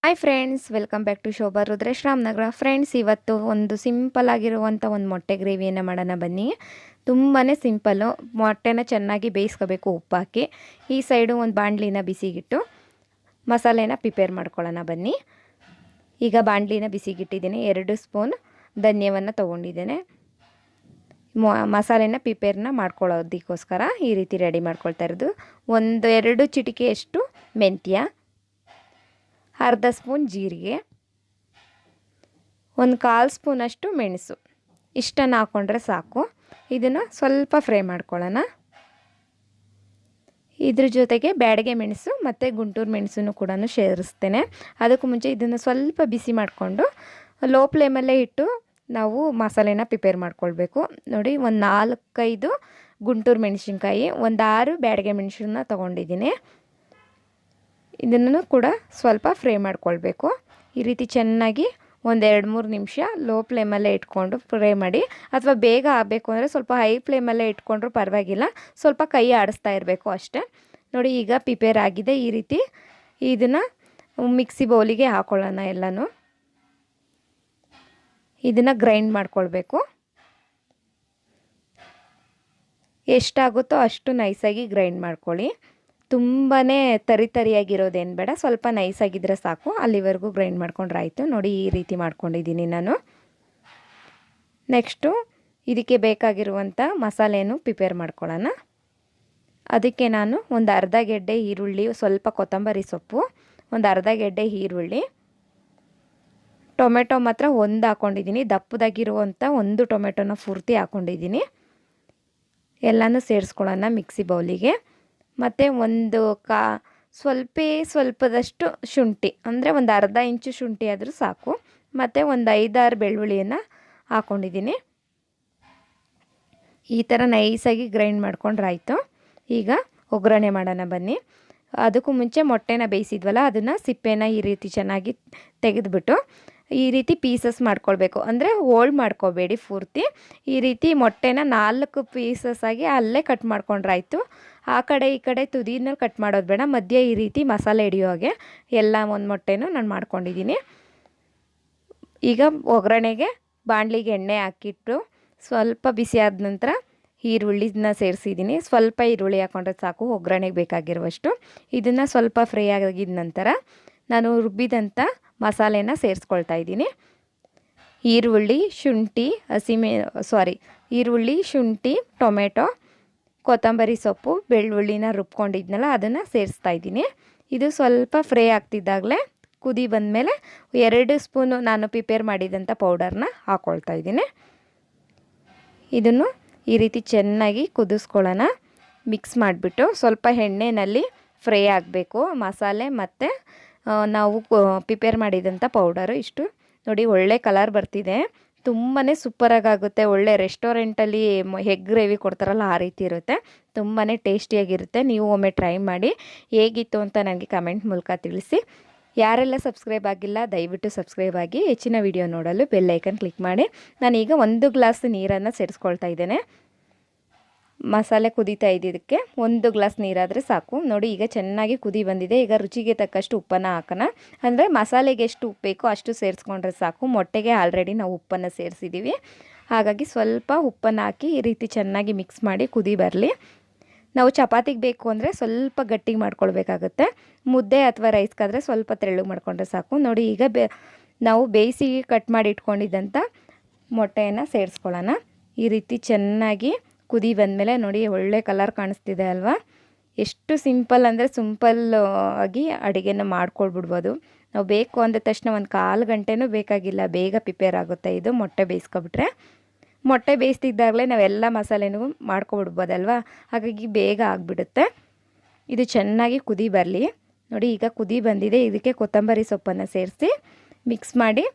Hi friends, welcome back to Shobha Rudresh Ramanagara. Friends, ಇವತ್ತು ಒಂದು simple ಆಗಿರುವಂಥ ಒಂದು ಮೊಟ್ಟೆ ಗ್ರೇವಿಯನ್ನು ಮಾಡೋಣ ಬನ್ನಿ. ತುಂಬಾ ಸಿಂಪಲ್ಲು. ಮೊಟ್ಟೆನ ಚೆನ್ನಾಗಿ ಬೇಯಿಸ್ಕೋಬೇಕು ಉಪ್ಪಾಕಿ. ಈ ಸೈಡು ಒಂದು ಬಾಣಲಿನ ಬಿಸಿಗಿಟ್ಟು ಮಸಾಲೆನ ಪ್ರಿಪೇರ್ ಮಾಡ್ಕೊಳ್ಳೋಣ ಬನ್ನಿ. ಈಗ ಬಾಣಲಿನ ಬಿಸಿಗಿಟ್ಟಿದ್ದೀನಿ. 2 ಸ್ಪೂನ್ ಧನ್ಯವನ್ನು ತೊಗೊಂಡಿದ್ದೇನೆ. ಮಸಾಲೆನ ಪ್ರಿಪೇರ್ನ ಮಾಡ್ಕೊಳ್ಳೋದಕ್ಕೋಸ್ಕರ ಈ ರೀತಿ ರೆಡಿ ಮಾಡ್ಕೊಳ್ತಾ ಇರೋದು. 1-2 ಚಿಟಿಕೆಯಷ್ಟು ಮೆಂತ್ಯ, ಅರ್ಧ ಸ್ಪೂನ್ ಜೀರಿಗೆ, 1/4 ಸ್ಪೂನಷ್ಟು ಮೆಣಸು, ಇಷ್ಟನ್ನು ಹಾಕ್ಕೊಂಡ್ರೆ ಸಾಕು. ಇದನ್ನು ಸ್ವಲ್ಪ ಫ್ರೈ ಮಾಡ್ಕೊಳ್ಳೋಣ. ಇದ್ರ ಜೊತೆಗೆ ಬ್ಯಾಡಗೆ ಮೆಣಸು ಮತ್ತು ಗುಂಟೂರು ಮೆಣಸನ್ನು ಕೂಡ ಸೇರಿಸ್ತೇನೆ. ಅದಕ್ಕೂ ಮುಂಚೆ ಇದನ್ನು ಸ್ವಲ್ಪ ಬಿಸಿ ಮಾಡಿಕೊಂಡು ಲೋ ಫ್ಲೇಮಲ್ಲೇ ಇಟ್ಟು ನಾವು ಮಸಾಲೆನ ಪ್ರಿಪೇರ್ ಮಾಡ್ಕೊಳ್ಬೇಕು. ನೋಡಿ, ಒಂದು 4-5 ಗುಂಟೂರು ಮೆಣಸಿನ್ಕಾಯಿ, 1-6 ಬ್ಯಾಡಗೆ ಮೆಣಸನ್ನ ತೊಗೊಂಡಿದ್ದೀನಿ. ಇದನ್ನು ಕೂಡ ಸ್ವಲ್ಪ ಫ್ರೈ ಮಾಡ್ಕೊಳ್ಬೇಕು. ಈ ರೀತಿ ಚೆನ್ನಾಗಿ 1-2-3 ನಿಮಿಷ ಲೋ ಫ್ಲೇಮಲ್ಲೇ ಇಟ್ಕೊಂಡು ಫ್ರೈ ಮಾಡಿ. ಅಥವಾ ಬೇಗ ಆಗಬೇಕು ಅಂದರೆ ಸ್ವಲ್ಪ ಹೈ ಫ್ಲೇಮಲ್ಲೇ ಇಟ್ಕೊಂಡ್ರೂ ಪರವಾಗಿಲ್ಲ, ಸ್ವಲ್ಪ ಕೈ ಆಡಿಸ್ತಾ ಇರಬೇಕು ಅಷ್ಟೇ. ನೋಡಿ, ಈಗ ಪ್ರಿಪೇರ್ ಆಗಿದೆ. ಈ ರೀತಿ ಇದನ್ನು ಮಿಕ್ಸಿ ಬೌಲಿಗೆ ಹಾಕೊಳ್ಳೋಣ. ಎಲ್ಲನೂ ಇದನ್ನು ಗ್ರೈಂಡ್ ಮಾಡ್ಕೊಳ್ಬೇಕು. ಎಷ್ಟಾಗುತ್ತೋ ಅಷ್ಟು ನೈಸಾಗಿ ಗ್ರೈಂಡ್ ಮಾಡ್ಕೊಳ್ಳಿ. ತುಂಬಾ ತರಿಯಾಗಿರೋದೇನು ಬೇಡ, ಸ್ವಲ್ಪ ನೈಸಾಗಿದ್ದರೆ ಸಾಕು. ಅಲ್ಲಿವರೆಗೂ ಗ್ರೈಂಡ್ ಮಾಡ್ಕೊಂಡ್ರೆ ಆಯಿತು. ನೋಡಿ, ಈ ರೀತಿ ಮಾಡ್ಕೊಂಡಿದ್ದೀನಿ ನಾನು. ನೆಕ್ಸ್ಟು ಇದಕ್ಕೆ ಬೇಕಾಗಿರುವಂಥ ಮಸಾಲೆಯನ್ನು ಪ್ರಿಪೇರ್ ಮಾಡ್ಕೊಳ್ಳೋಣ. ಅದಕ್ಕೆ ನಾನು ಒಂದು ಅರ್ಧ ಗೆಡ್ಡೆ ಈರುಳ್ಳಿ, ಸ್ವಲ್ಪ ಕೊತ್ತಂಬರಿ ಸೊಪ್ಪು, ಒಂದು ಅರ್ಧ ಗೆಡ್ಡೆ ಈರುಳ್ಳಿ, ಟೊಮೆಟೊ ಮಾತ್ರ ಒಂದು ಹಾಕ್ಕೊಂಡಿದ್ದೀನಿ. ದಪ್ಪದಾಗಿರುವಂಥ ಒಂದು ಟೊಮೆಟೊನ ಪೂರ್ತಿ ಹಾಕ್ಕೊಂಡಿದ್ದೀನಿ. ಎಲ್ಲನೂ ಸೇರಿಸ್ಕೊಳ್ಳೋಣ ಮಿಕ್ಸಿ ಬೌಲಿಗೆ. ಮತ್ತು ಒಂದು ಸ್ವಲ್ಪದಷ್ಟು ಶುಂಠಿ, ಅಂದರೆ ಒಂದು ಅರ್ಧ ಇಂಚು ಶುಂಠಿ ಆದರೂ ಸಾಕು. ಮತ್ತು ಒಂದು 5-6 ಬೆಳ್ಳುಳ್ಳಿಯನ್ನು ಹಾಕ್ಕೊಂಡಿದ್ದೀನಿ. ಈ ಥರ ನೈಸಾಗಿ ಗ್ರೈಂಡ್ ಮಾಡ್ಕೊಂಡ್ರೆ ಆಯಿತು. ಈಗ ಒಗ್ಗರಣೆ ಮಾಡೋಣ ಬನ್ನಿ. ಅದಕ್ಕೂ ಮುಂಚೆ ಮೊಟ್ಟೆನ ಬೇಯಿಸಿದ್ವಲ್ಲ, ಅದನ್ನು ಸಿಪ್ಪೆನ ಈ ರೀತಿ ಚೆನ್ನಾಗಿ ತೆಗೆದುಬಿಟ್ಟು ಈ ರೀತಿ ಪೀಸಸ್ ಮಾಡ್ಕೊಳ್ಬೇಕು. ಅಂದರೆ ಹೋಲ್ಡ್ ಮಾಡ್ಕೋಬೇಡಿ ಪೂರ್ತಿ. ಈ ರೀತಿ ಮೊಟ್ಟೆನ 4 ಪೀಸಸ್ ಆಗಿ ಅಲ್ಲೇ ಕಟ್ ಮಾಡ್ಕೊಂಡ್ರೆ ಆಯಿತು. ಆ ಕಡೆ ಈ ಕಡೆ ತುದಿನ ಕಟ್ ಮಾಡೋದು ಬೇಡ. ಮಧ್ಯೆ ಈ ರೀತಿ ಮಸಾಲೆ ಹಿಡಿಯೋ ಹಾಗೆ ಎಲ್ಲ ಒಂದು ಮೊಟ್ಟೆನೂ ನಾನು ಮಾಡ್ಕೊಂಡಿದ್ದೀನಿ. ಈಗ ಒಗ್ಗರಣೆಗೆ ಬಾಣಲಿಗೆ ಎಣ್ಣೆ ಹಾಕಿಟ್ಟು ಸ್ವಲ್ಪ ಬಿಸಿ ಆದ ನಂತರ ಈರುಳ್ಳಿನ ಸೇರಿಸಿದ್ದೀನಿ. ಸ್ವಲ್ಪ ಈರುಳ್ಳಿ ಹಾಕ್ಕೊಂಡ್ರೆ ಸಾಕು, ಒಗ್ಗರಣೆಗೆ ಬೇಕಾಗಿರುವಷ್ಟು. ಇದನ್ನು ಸ್ವಲ್ಪ ಫ್ರೈ ಆಗಿದ ನಂತರ ನಾನು ರುಬ್ಬಿದಂಥ ಮಸಾಲೆನ ಸೇರಿಸ್ಕೊಳ್ತಾ ಇದ್ದೀನಿ. ಈರುಳ್ಳಿ, ಶುಂಠಿ, ಟೊಮೆಟೊ, ಕೊತ್ತಂಬರಿ ಸೊಪ್ಪು, ಬೆಳ್ಳುಳ್ಳಿನ ರುಬ್ಕೊಂಡಿದ್ನಲ್ಲ ಅದನ್ನು ಸೇರಿಸ್ತಾ ಇದ್ದೀನಿ. ಇದು ಸ್ವಲ್ಪ ಫ್ರೈ ಆಗ್ತಿದ್ದಾಗಲೇ ಕುದಿ ಬಂದಮೇಲೆ 2 ಸ್ಪೂನು ನಾನು ಪ್ರಿಪೇರ್ ಮಾಡಿದಂಥ ಪೌಡರ್ನ ಹಾಕ್ಕೊಳ್ತಾ ಇದ್ದೀನಿ. ಇದನ್ನು ಈ ರೀತಿ ಚೆನ್ನಾಗಿ ಕುದಿಸ್ಕೊಳ್ಳೋಣ. ಮಿಕ್ಸ್ ಮಾಡಿಬಿಟ್ಟು ಸ್ವಲ್ಪ ಎಣ್ಣೆಯಲ್ಲಿ ಫ್ರೈ ಆಗಬೇಕು ಮಸಾಲೆ ಮತ್ತು ನಾವು ಪ್ರಿಪೇರ್ ಮಾಡಿದಂಥ ಪೌಡರು. ಇಷ್ಟು ನೋಡಿ, ಒಳ್ಳೆ ಕಲರ್ ಬರ್ತಿದೆ. ತುಂಬಾ ಸೂಪರಾಗುತ್ತೆ. ಒಳ್ಳೆ ರೆಸ್ಟೋರೆಂಟಲ್ಲಿ ಎಗ್ ಗ್ರೇವಿ ಕೊಡ್ತಾರಲ್ಲ, ಆ ರೀತಿ ಇರುತ್ತೆ. ತುಂಬಾ ಟೇಸ್ಟಿಯಾಗಿರುತ್ತೆ. ನೀವು ಒಮ್ಮೆ ಟ್ರೈ ಮಾಡಿ ಹೇಗಿತ್ತು ಅಂತ ನನಗೆ ಕಮೆಂಟ್ ಮೂಲಕ ತಿಳಿಸಿ. ಯಾರೆಲ್ಲ ಸಬ್ಸ್ಕ್ರೈಬ್ ಆಗಿಲ್ಲ ದಯವಿಟ್ಟು ಸಬ್ಸ್ಕ್ರೈಬ್ ಆಗಿ. ಹೆಚ್ಚಿನ ವಿಡಿಯೋ ನೋಡಲು ಬೆಲ್ ಐಕನ್ ಕ್ಲಿಕ್ ಮಾಡಿ. ನಾನೀಗ 1 ಗ್ಲಾಸ್ ನೀರನ್ನು ಸೇರಿಸ್ಕೊಳ್ತಾ ಇದ್ದೇನೆ. ಮಸಾಲೆ ಕುದೀತಾ ಇದ್ದಿದ್ದಕ್ಕೆ 1 ಗ್ಲಾಸ್ ನೀರಾದರೆ ಸಾಕು. ನೋಡಿ, ಈಗ ಚೆನ್ನಾಗಿ ಕುದಿ ಬಂದಿದೆ. ಈಗ ರುಚಿಗೆ ತಕ್ಕಷ್ಟು ಉಪ್ಪನ್ನು ಹಾಕೋಣ. ಅಂದರೆ ಮಸಾಲೆಗೆ ಎಷ್ಟು ಉಪ್ಪು ಬೇಕೋ ಅಷ್ಟು ಸೇರಿಸ್ಕೊಂಡ್ರೆ ಸಾಕು. ಮೊಟ್ಟೆಗೆ ಆಲ್ರೆಡಿ ನಾವು ಉಪ್ಪನ್ನು ಸೇರಿಸಿದ್ದೀವಿ. ಹಾಗಾಗಿ ಸ್ವಲ್ಪ ಉಪ್ಪನ್ನು ಹಾಕಿ ಈ ರೀತಿ ಚೆನ್ನಾಗಿ ಮಿಕ್ಸ್ ಮಾಡಿ ಕುದಿ ಬರಲಿ. ನಾವು ಚಪಾತಿಗೆ ಬೇಕು ಅಂದರೆ ಸ್ವಲ್ಪ ಗಟ್ಟಿಗೆ ಮಾಡ್ಕೊಳ್ಬೇಕಾಗುತ್ತೆ. ಮುದ್ದೆ ಅಥವಾ ರೈಸ್ಗಾದರೆ ಸ್ವಲ್ಪ ತೆಳ್ಳಗೆ ಮಾಡ್ಕೊಂಡ್ರೆ ಸಾಕು. ನೋಡಿ, ಈಗ ನಾವು ಬೇಯಿಸಿ ಕಟ್ ಮಾಡಿ ಇಟ್ಕೊಂಡಿದ್ದಂಥ ಮೊಟ್ಟೆಯನ್ನು ಸೇರಿಸ್ಕೊಳ್ಳೋಣ. ಈ ರೀತಿ ಚೆನ್ನಾಗಿ ಕುದಿ ಬಂದಮೇಲೆ ನೋಡಿ, ಒಳ್ಳೆ ಕಲರ್ ಕಾಣಿಸ್ತಿದೆ ಅಲ್ವಾ? ಎಷ್ಟು ಸಿಂಪಲ್ ಅಂದರೆ ಸಿಂಪಲ್ ಆಗಿ ಅಡುಗೆನ ಮಾಡ್ಕೊಳ್ಬಿಡ್ಬೋದು. ನಾವು ಬೇಕು ಅಂದ ತಕ್ಷಣ 1/4 ಗಂಟೆನೂ ಬೇಕಾಗಿಲ್ಲ, ಬೇಗ ಪ್ರಿಪೇರ್ ಆಗುತ್ತೆ ಇದು. ಮೊಟ್ಟೆ ಬೇಯಿಸ್ಕೊಬಿಟ್ರೆ, ಮೊಟ್ಟೆ ಬೇಯಿಸ್ತಿದ್ದಾಗಲೇ ನಾವೆಲ್ಲ ಮಸಾಲೆನೂ ಮಾಡ್ಕೊಬಿಡ್ಬೋದಲ್ವ, ಹಾಗಾಗಿ ಬೇಗ ಆಗಿಬಿಡುತ್ತೆ. ಇದು ಚೆನ್ನಾಗಿ ಕುದಿ ಬರಲಿ. ನೋಡಿ, ಈಗ ಕುದಿ ಬಂದಿದೆ. ಇದಕ್ಕೆ ಕೊತ್ತಂಬರಿ ಸೊಪ್ಪನ್ನು ಸೇರಿಸಿ ಮಿಕ್ಸ್ ಮಾಡಿ